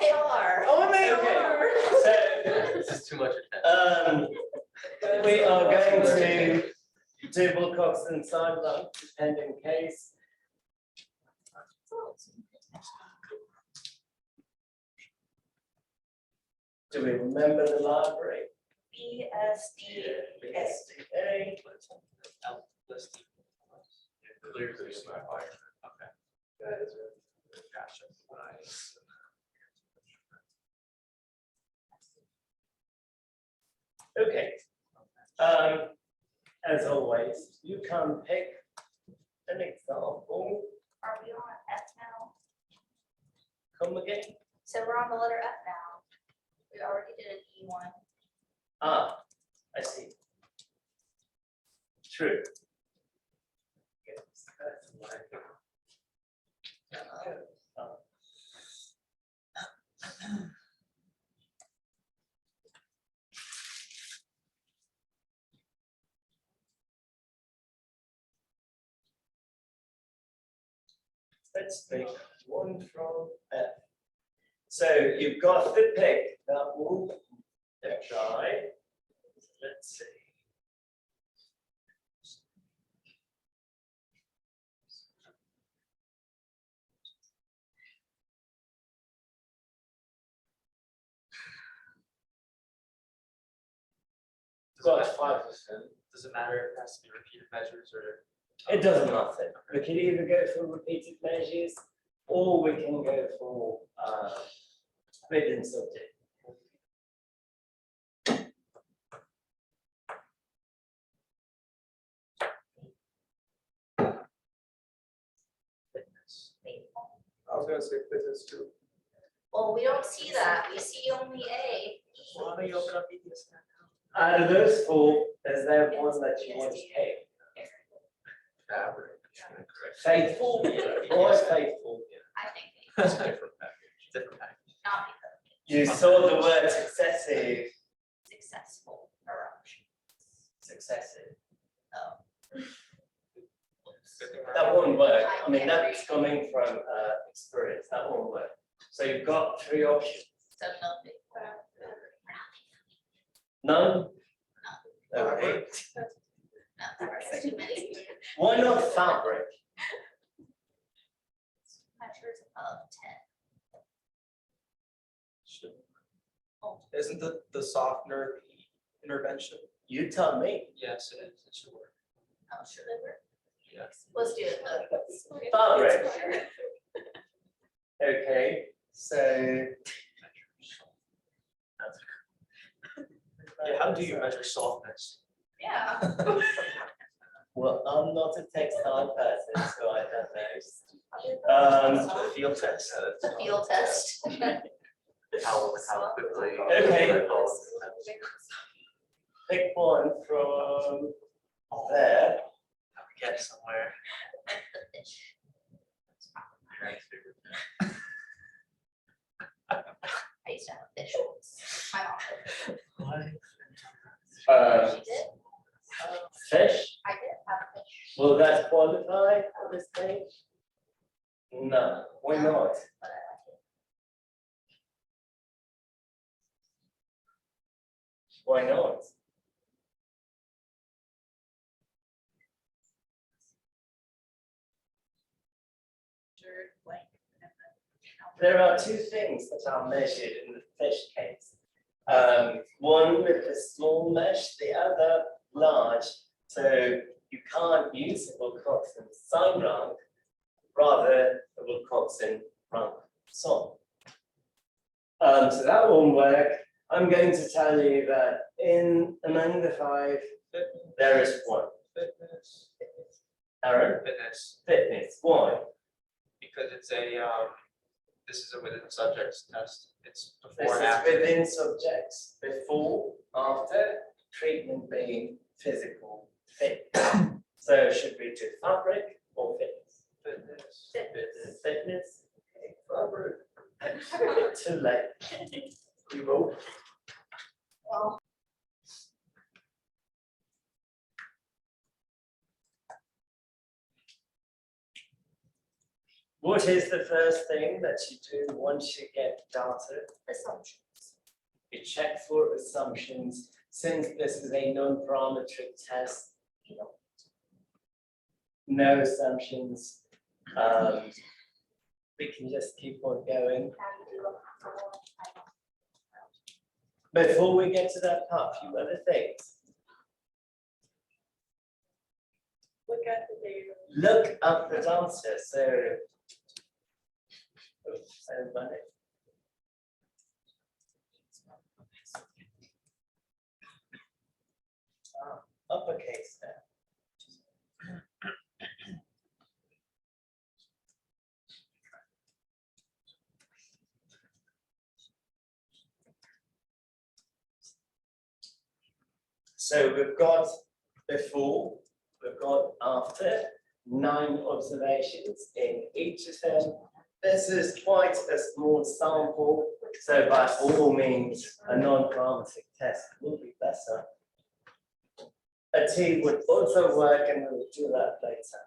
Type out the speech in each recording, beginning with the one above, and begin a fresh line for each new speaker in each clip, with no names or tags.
They are.
Oh, they are. So,
This is too much attention.
we are going to do Wilcoxon Signed Rank, pending case. Do we remember the library?
BSD.
SDA.
Clear to my fire. Okay. Gotcha. Nice.
Okay. As always, you can pick an example.
Are we on F now?
Come again.
So we're on the letter F now. We already did an E1.
Ah, I see. True. Yes, that's right. Let's pick one from F. So you've got to pick that one. Try. Let's see. Got 5%.
Does it matter if it has to be repeated measures or?
It doesn't matter. We can either go for repeated measures or we can go for written subject.
I was gonna say fitness too.
Well, we don't see that. We see only A.
Why don't you open up EDS now?
Out of those four, is there one that you want to pick?
Fabric.
Faithful? Why faithful?
I think
It's a different package. Different package.
not because
You saw the word successive.
successful eruption.
Successive.
Oh.
That won't work. I mean, that's coming from experience. That won't work. So you've got 3 options.
So nothing.
None? Okay.
No, that's too many.
Why not fabric?
Measures of 10.
Isn't the softener the intervention?
You tell me.
Yes, it is. It should work.
Oh, should they work?
Yes.
Let's do it though.
Fabric. Okay, so.
Yeah, how do you measure softness?
Yeah.
Well, I'm not a textile person, so I don't know.
Field test.
Field test.
How quickly.
Okay. Pick one from there.
Get somewhere.
The fish. I used to have a fish once. My mom did. She did.
Fish,
I did have a fish.
will that qualify for this page? No, why not?
But I like it.
Why not? There are 2 things that are measured in the fish case. One with the small mesh, the other large. So you can't use the Wilcoxon Signed Rank, rather the Wilcoxon Rank song. So that won't work. I'm going to tell you that among the 5, there is 1.
Fitness.
Aaron,
Fitness.
fitness. Why?
Because it's this is a within subjects test. It's
This
before and
is
after.
within subjects, before, after, treatment being physical fit. So should we do fabric or fitness?
Fitness.
Fitness. Okay, fabric. Too late. You will.
Well,
What is the first thing that you do once you get data?
Assumptions.
You check for assumptions. Since this is a non-parametric test,
You don't.
no assumptions. We can just keep on going.
How do you do a control?
Before we get to that part, a few other things.
Look at the data.
Look up the data. So, oops, I didn't run it. Uppercase there. So we've got before, we've got after, 9 observations in each of them. This is quite a small sample, so by all means, a non-parametric test will be better. A T would also work, and we'll do that later.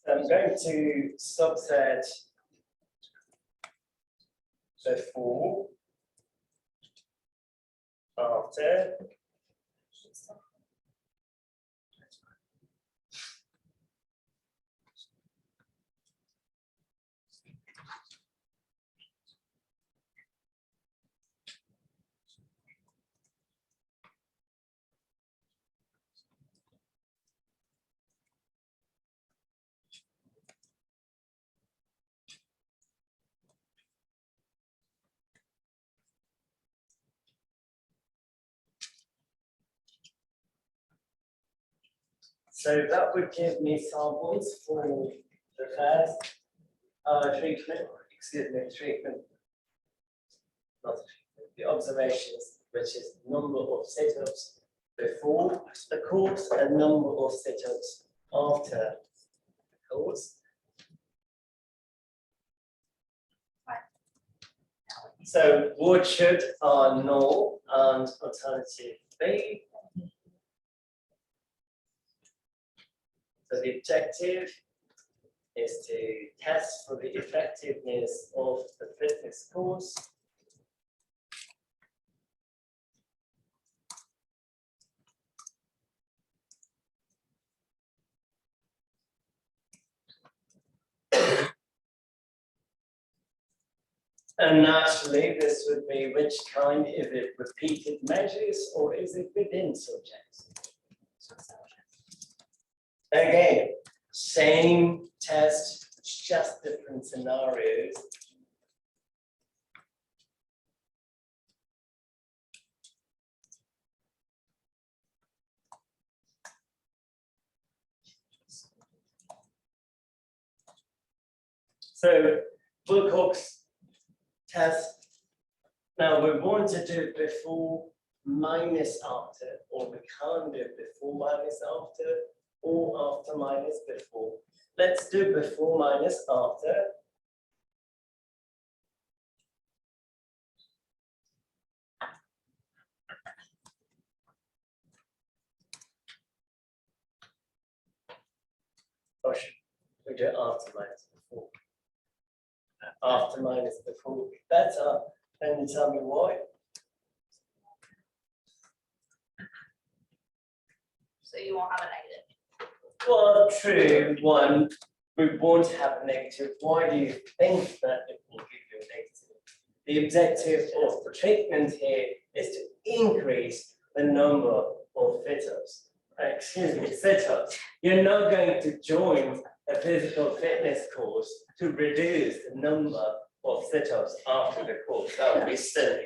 So I'm going to subset before, after, so that would give me samples for the first treatment, not treatment, the observations, which is number of sit-ups before the course and number of sit-ups after the course. So what should our null and alternative be? So the objective is to test for the effectiveness of the fitness course. And naturally, this would be which kind, is it repeated measures or is it within subjects? Again, same test, just different scenarios. So, Wilcox test. Now we want to do before minus after, or we can't do before minus after, or after minus before. Let's do before minus after. Or should we do after minus before? After minus before. Better. Can you tell me why?
So you won't have a negative.
Well, true. One, we won't have a negative. Why do you think that it will give you a negative? The objective of the treatment here is to increase the number of sit-ups. Sit-ups. You're not going to join a physical fitness course to reduce the number of sit-ups after the course. That would be silly.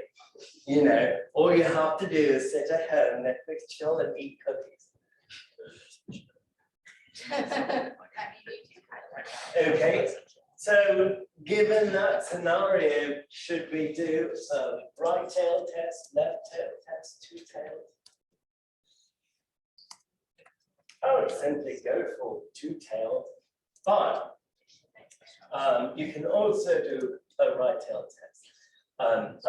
You know, all you have to do is sit at home, Netflix, chill, and eat cookies. Okay, so given that scenario, should we do right tail test, left tail test, two tails? I would simply go for two tailed, but you can also do a right-tailed test.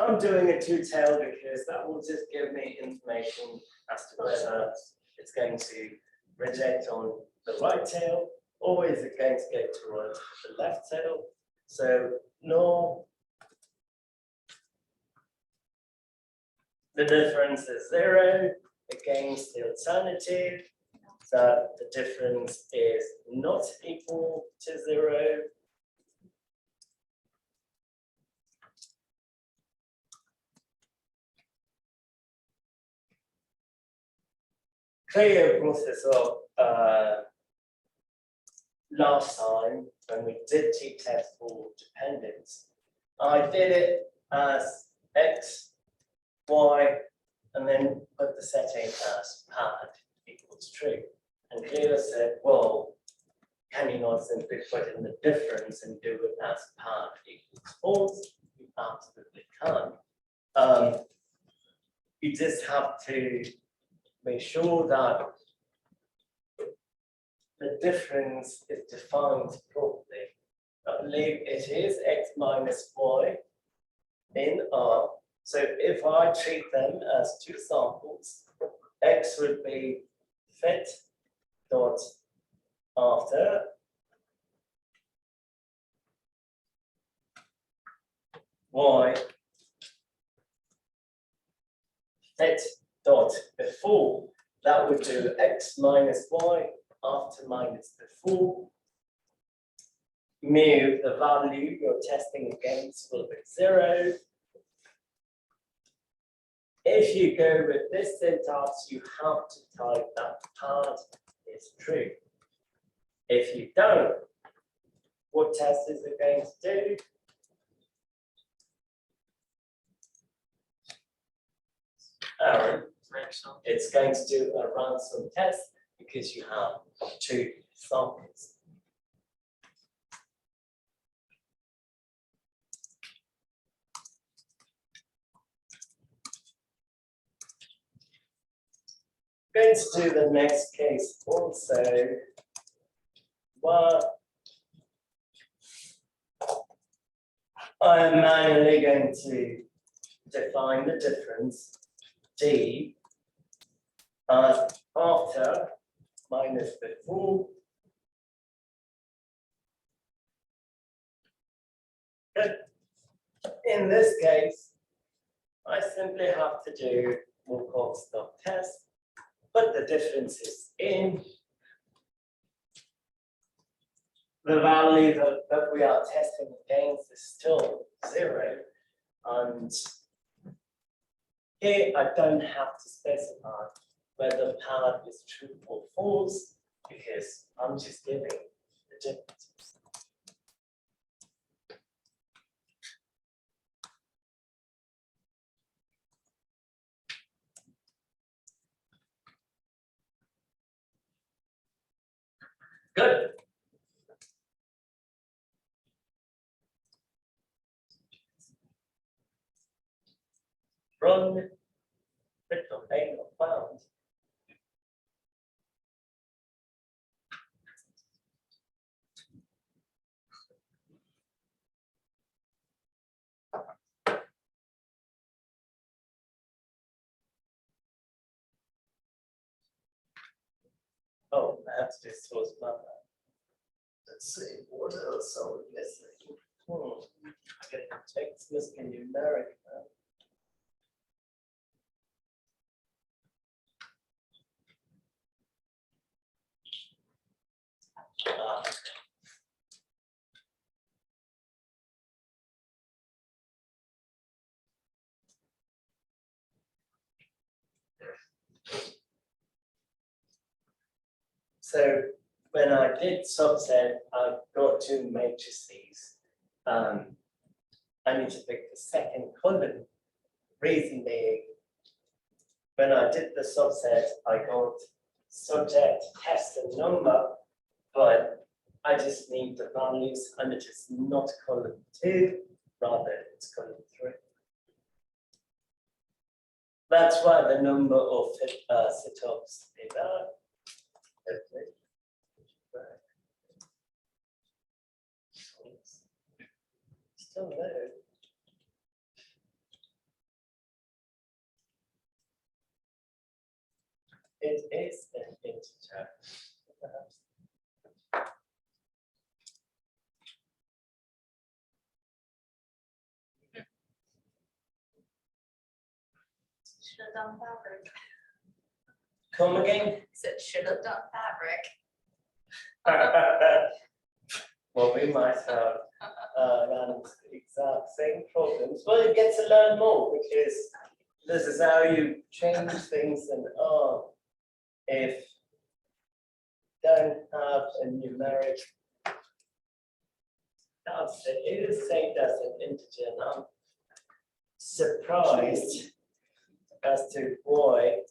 I'm doing a two-tailed because that will just give me information as to whether it's going to reject on the right tail or is it going to go towards the left tail. So no, the difference is 0 against the alternative that the difference is not equal to 0. Cleo brought this up last time when we did t-test for dependence. I did it as x, y, and then put the setting as pad equals true. And Cleo said, well, can you not simply put in the difference and do it as pad equals false? You absolutely can. You just have to make sure that the difference is defined properly. I believe it is x minus y in R. So if I treat them as two samples, x would be fit dot after y fit dot before. That would do x minus y after minus before. Mu, the value you're testing against will be 0. If you go with this syntax, you have to type that pad is true. If you don't, what test is it going to do? Aaron, it's going to do a ransom test because you have two samples. Going to do the next case also. Well, I am manually going to define the difference d as after minus before. Good. In this case, I simply have to do Wilcoxon test, but the difference is in. The value that we are testing against is still 0. And here I don't have to specify whether pad is true or false because I'm just giving the differences. Good. Run, bit of pain or found. Oh, I have to do source map. Let's see, what else are we missing? I get text missing numeric. So when I did subset, I got two matrices. I need to pick the second column. Reason being, when I did the subset, I got subject, test, and number, but I just need the values, and it is not column 2, rather it's column 3. That's why the number of sit-ups is there. Still there. It is an integer. Perhaps.
Should have done fabric.
Come again?
Said should have done fabric.
Well, we might have run the exact same problems. Well, you get to learn more because this is how you change things and if you don't have a numeric, that's it. It is saved as an integer, and I'm surprised as to why.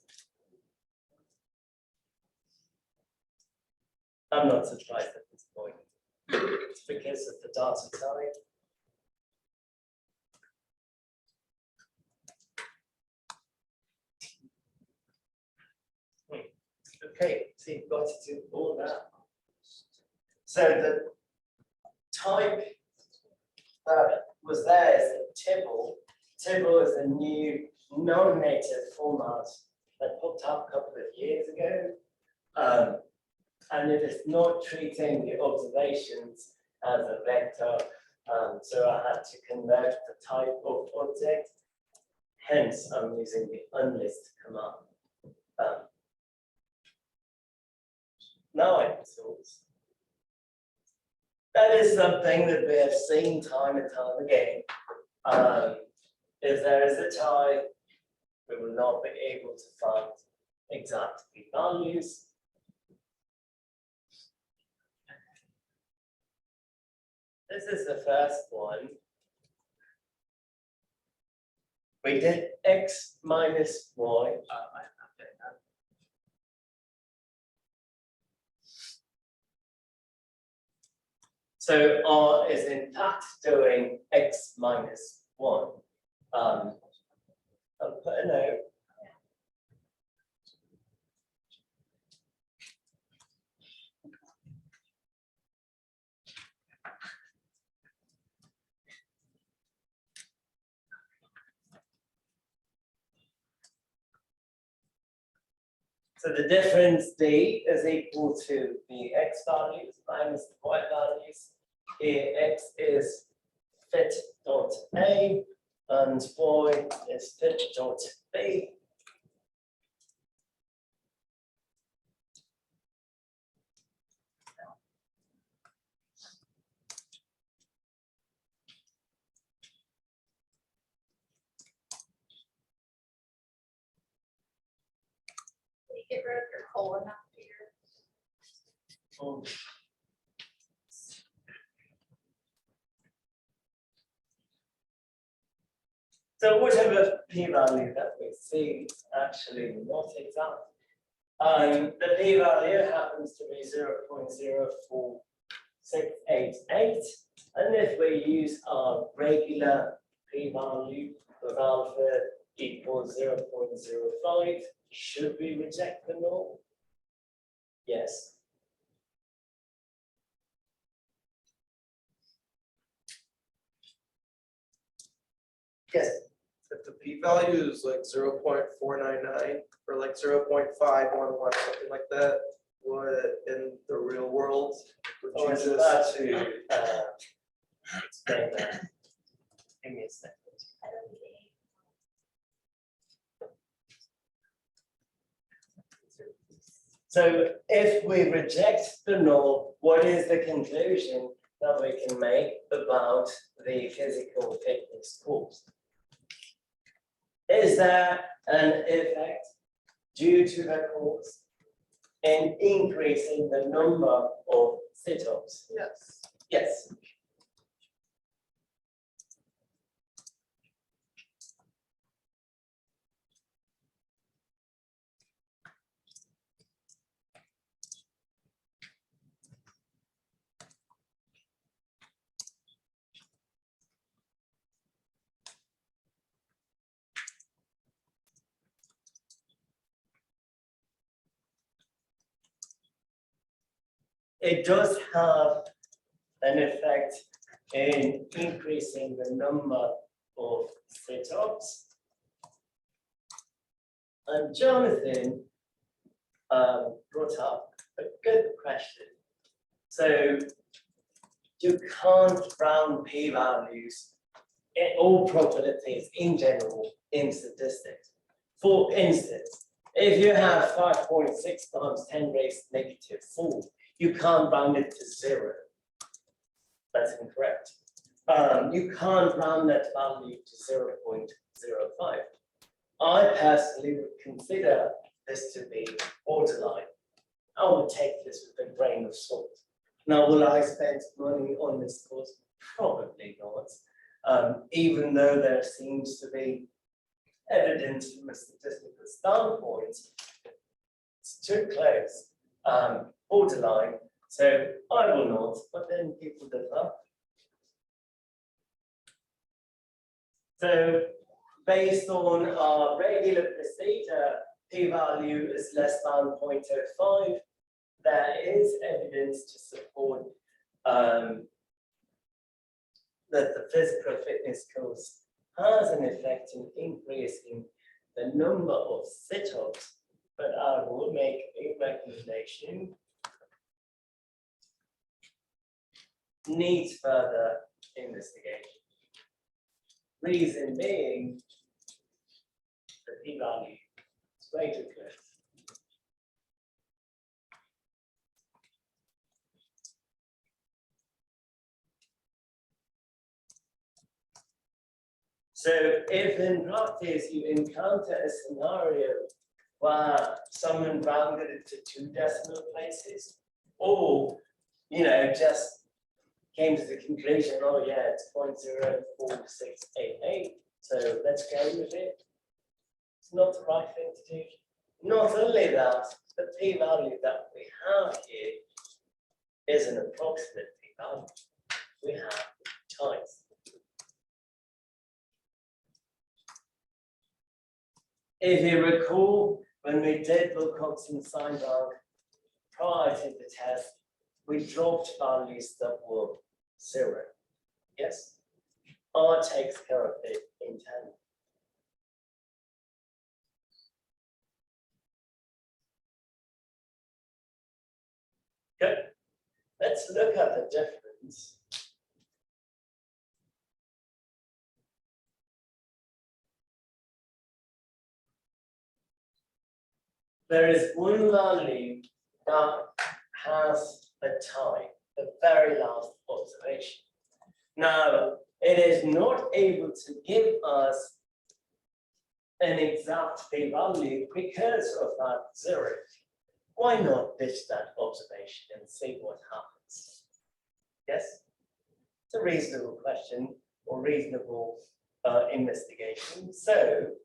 I'm not surprised at this point. It's because of the data type. Okay, so you've got to do all that. So the type that was there is a Tibble. Tibble is a new non-native format that popped up a couple of years ago. And it is not treating the observations as a vector. So I had to convert the type of object. Hence, I'm using the unlist command. Now I can source. That is something that we have seen time and time again. If there is a type, we will not be able to find exact p-values. This is the first one. We did x minus y. So R is in fact doing x minus 1. I'll put a note. So the difference D is equal to the x values minus the y values. Here x is fit dot A and y is fit dot B.
Get rid of your colon after your.
So whatever p-value that we see is actually not exact. The p-value happens to be 0.04688, and if we use our regular p-value of alpha equals 0.05, should we reject the null? Yes. Yes.
If the p-value is like 0.499 or like 0.511, something like that, would in the real world, would
I
you
was
just
about to explain that. Give me a second. So if we reject the null, what is the conclusion that we can make about the physical fitness course? Is there an effect due to the course in increasing the number of sit-ups?
Yes.
Yes. It does have an effect in increasing the number of sit-ups. And Jonathan brought up a good question. So you can't round p-values in all probabilities in general in statistics. For instance, if you have 5.6 times 10 raised to -4, you can't round it to 0. That's incorrect. You can't round that value to 0.05. I personally would consider this to be borderline. I would take this with a grain of salt. Now, will I spend money on this course? Probably not. Even though there seems to be evidence from a statistical standpoint, it's too close, borderline. So I will not, but then people differ. So based on our regular procedure, p-value is less than 0.05. There is evidence to support that the physical fitness course has an effect in increasing the number of sit-ups, but I will make a recommendation. Needs further investigation. Reason being, the p-value is way too close. So if in practice you encounter a scenario where someone rounded it to 2 decimal places, or just came to the conclusion, oh yeah, it's 0.04688, so let's go with it. It's not the right thing to do. Not only that, the p-value that we have here is an approximate p-value. We have times. If you recall, when we did Wilcoxon Signed Rank prior to the test, we dropped values that were 0. Yes? R takes care of it in 10. Good. Let's look at the difference. There is one value that has a tie, the very last observation. Now, it is not able to give us an exact p-value because of that 0. Why not ditch that observation and see what happens? Yes? It's a reasonable question or reasonable investigation. So,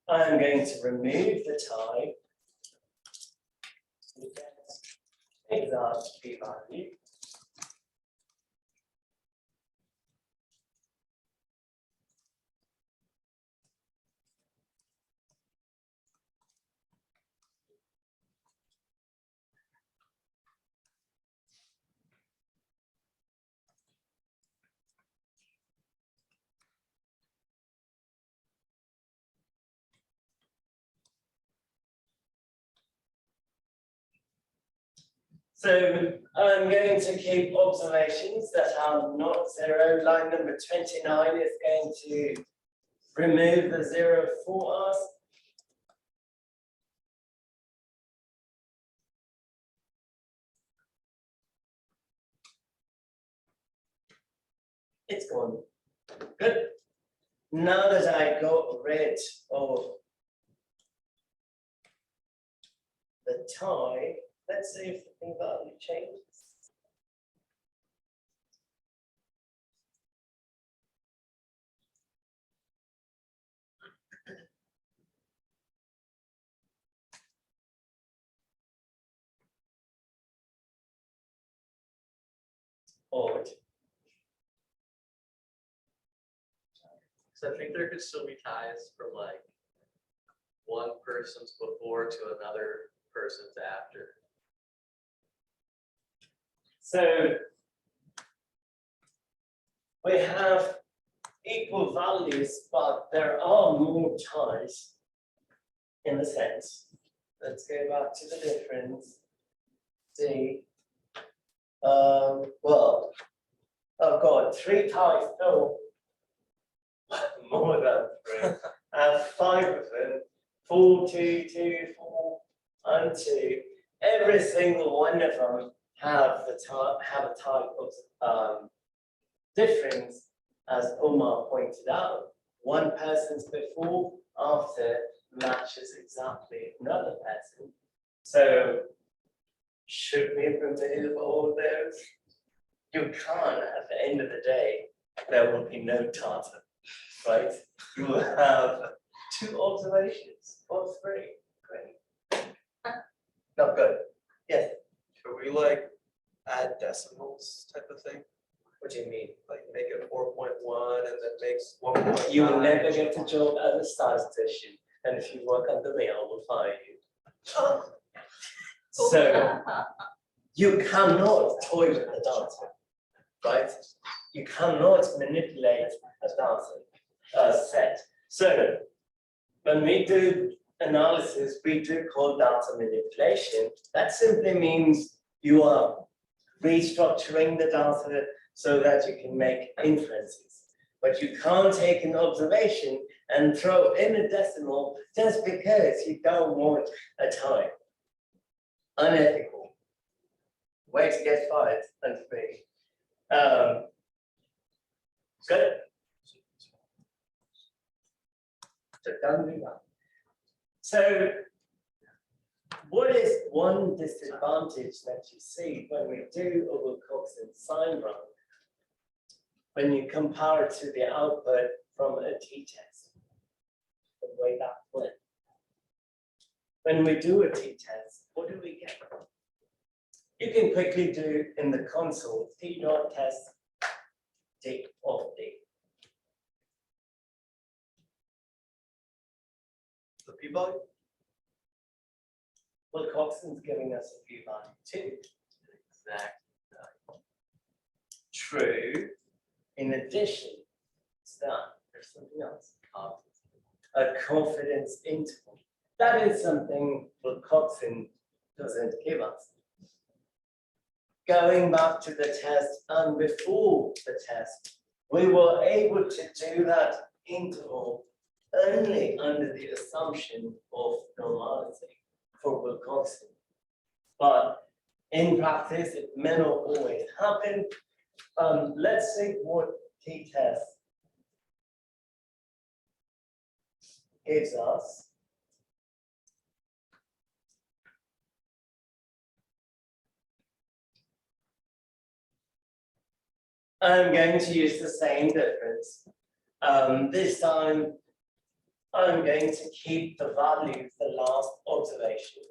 I'm going to remove the tie to get exact p-value. So I'm going to keep observations that are not 0. Line number 29 is going to remove the 0 for us. It's gone. Good. Now that I got rid of the tie, let's see if the p-value changes. Odd.
So I think there could still be ties from like one person's before to another person's after.
So we have equal values, but there are more ties in the sense. Let's go back to the difference. See, well, I've got 3 ties, no, more than 3. I have 5 of them, 4, 2, 2, 4, and 2. Every single one of them have a type of difference, as Omar pointed out. One person's before, after matches exactly another person. So should we remove all those? You can't. At the end of the day, there will be no data, right? You will have 2 observations or 3. Great. Not good. Yes.
Could we like add decimals type of thing?
What do you mean?
Like make it 4.1 and then makes 1.9.
You will never get a job as a statistician, and if you work under me, I will fire you. So you cannot toy with the data, right? You cannot manipulate a data set. So when we do analysis, we do call data manipulation. That simply means you are restructuring the data so that you can make inferences. But you can't take an observation and throw in a decimal just because you don't want a time. Unethical. Way to get fired and free. Good. So don't do that. So what is one disadvantage that you see when we do a Wilcoxon Signed Rank when you compare it to the output from a t-test? The way that went. When we do a t-test, what do we get? You can quickly do in the console t.test d of d.
The p-value?
Wilcoxon's giving us a p-value too.
Exactly.
True. In addition to that, there's something else. A confidence interval. That is something Wilcoxon doesn't give us. Going back to the test and before the test, we were able to do that interval only under the assumption of normality for Wilcoxon. But in practice, it may not always happen. Let's see what t-test gives us. I'm going to use the same difference. This time, I'm going to keep the value of the last observation.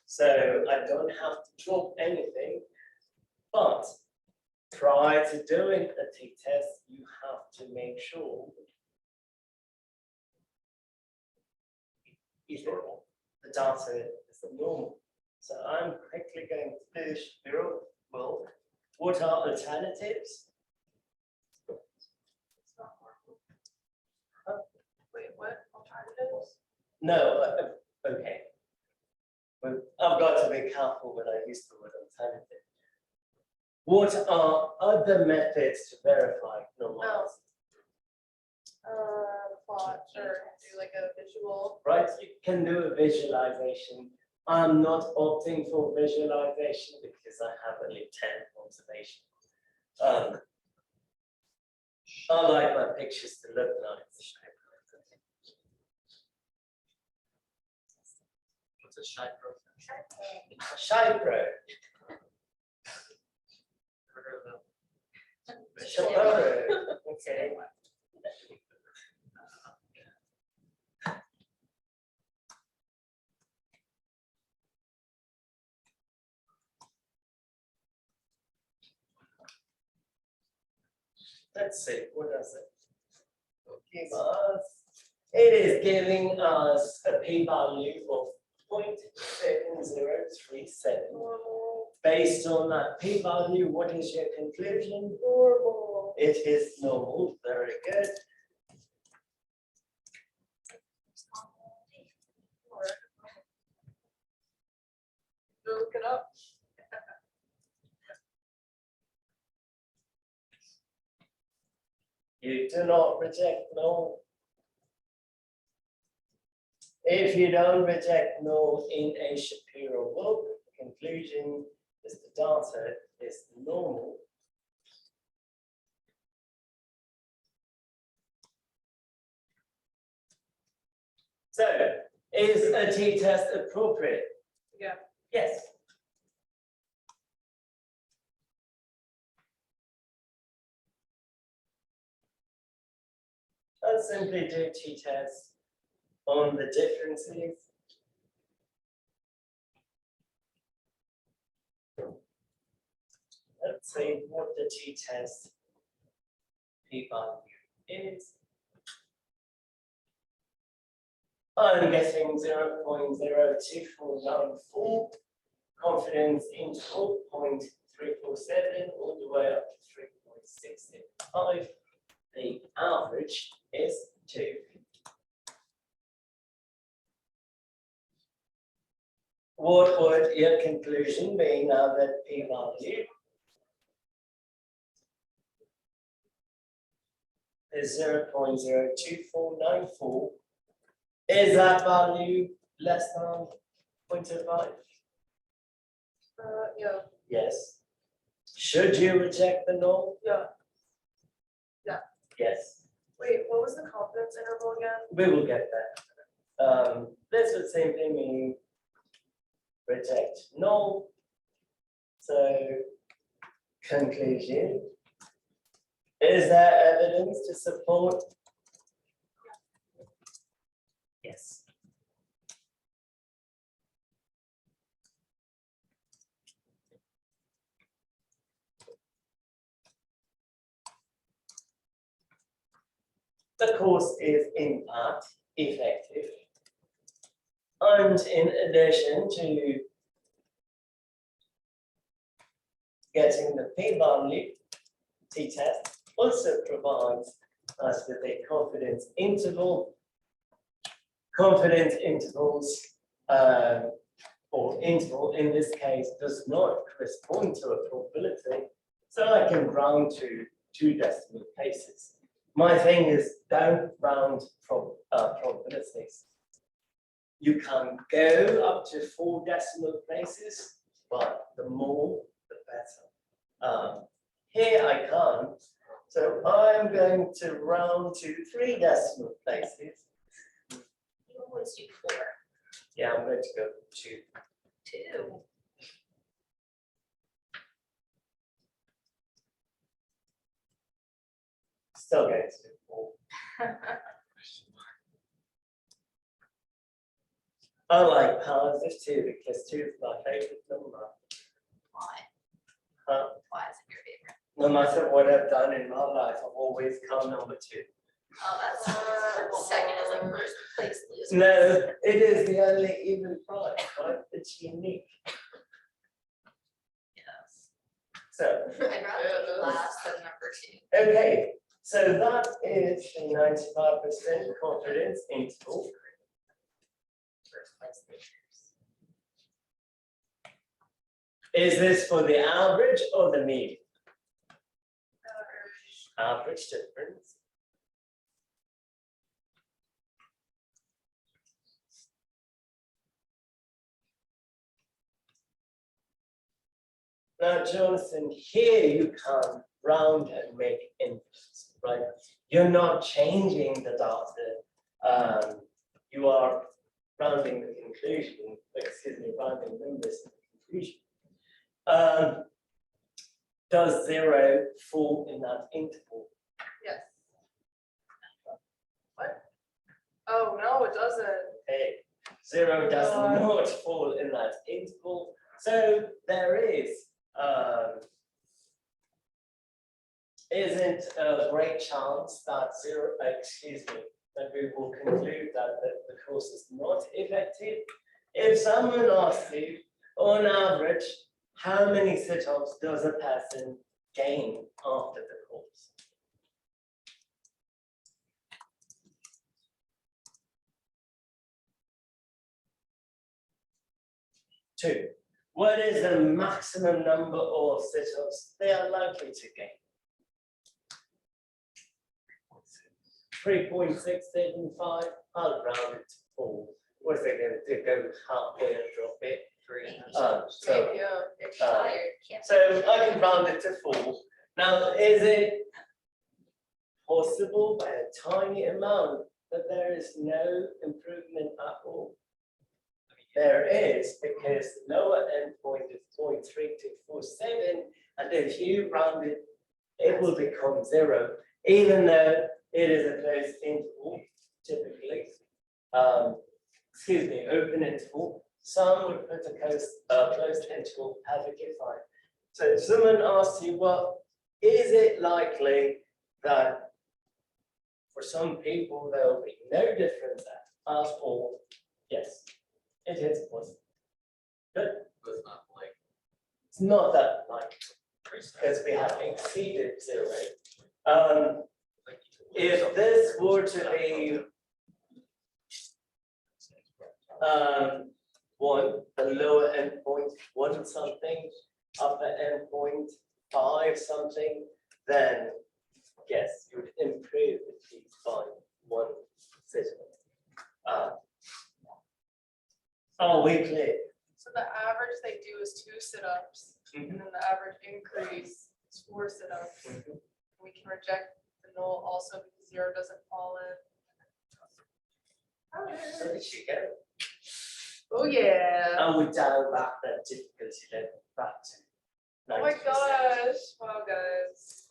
So I don't have to drop anything, but prior to doing a t-test, you have to make sure the data is normal. So I'm quickly going to do Shapiro. Well, what are alternatives?
Wait, what alternatives?
No, okay. But I've got to be careful when I use the word alternative. What are other methods to verify normality?
Plot or do like a visual.
Right, you can do a visualization. I'm not opting for visualization because I have only 10 observations. I like my pictures to look nice.
What's a Shipro?
Shipro.
Heard of them?
Shipro. Okay. Let's see, what does it give us? It is giving us a p-value of 0.7037. Based on that p-value, what is your conclusion?
Normal.
It is normal, very good.
Look it up.
You do not reject null. If you don't reject null in a Shapiro loop, the conclusion is the data is normal. So, is a t-test appropriate?
Yeah.
Yes. I'll simply do t-tests on the differences. Let's see what the t-test p-value is. I'm getting 0.02494, confidence interval 0.347 all the way up to 3.665. The average is 2. What would your conclusion be now that p-value is 0.02494? Is that value less than 0.05?
Yeah.
Yes. Should you reject the null?
Yeah. Yeah.
Yes.
Wait, what was the confidence interval again?
We will get there. This would simply mean reject null. So, conclusion. Is there evidence to support? Yes. The course is in part effective. And in addition to getting the p-value, t-test also provides us with a confidence interval. Confidence intervals, or interval in this case, does not correspond to a probability. So I can round to 2 decimal places. My thing is, don't round probabilities. You can go up to 4 decimal places, but the more, the better. Here I can't, so I'm going to round to 3 decimal places.
You always do 4.
Yeah, I'm going to go 2.
2.
Still going to do 4. I like powers of 2 because 2 is my favorite number.
Why?
Huh?
Why is it your favorite?
No matter what I've done in my life, I've always come number 2.
Oh, that's second is like first place loser.
No, it is the only even prize, right? It's unique.
Yes.
So,
I'd rather be last than number 2.
okay, so that is a 95% confidence interval.
First place losers.
Is this for the average or the mean? Average difference. Now, Jonathan, here you can round and make inputs, right? You're not changing the data. You are rounding the conclusion, rounding numbers in the conclusion. Does 0 fall in that interval?
Yes. What? Oh, no, it doesn't.
Okay, 0 does not fall in that interval. So there isn't a great chance that that we will conclude that the course is not effective If someone asks you, on average, how many sit-ups does a person gain after the course? Two. What is the maximum number of sit-ups they are likely to gain? 3.675. I'll round it to 4. What if they're going to go halfway and drop it?
3.
So,
Yeah.
If you're tired, can't.
so I can round it to 4. Now, is it possible by a tiny amount that there is no improvement at all? There is, because the lower endpoint is 0.3247, and if you round it, it will become 0, even though it is a closed interval, typically. Open interval. Some would put a closed interval perfectly fine. So if someone asks you, well, is it likely that for some people there will be no difference at all? Yes, it is possible. Good.
But it's not like.
It's not that likely
precise.
because we have exceeded 0.
Like,
If this were to be 1, the lower endpoint 1 something, upper endpoint 5 something, then yes, you would improve at least by 1 sit-up. Are we clear?
So the average they do is 2 sit-ups, and then the average increase is 4 sit-ups. We can reject the null also because 0 doesn't fall in.
So there you go.
Oh, yeah.
And we dial back that difficulty level back to 90%.
Oh my gosh. Wow, guys.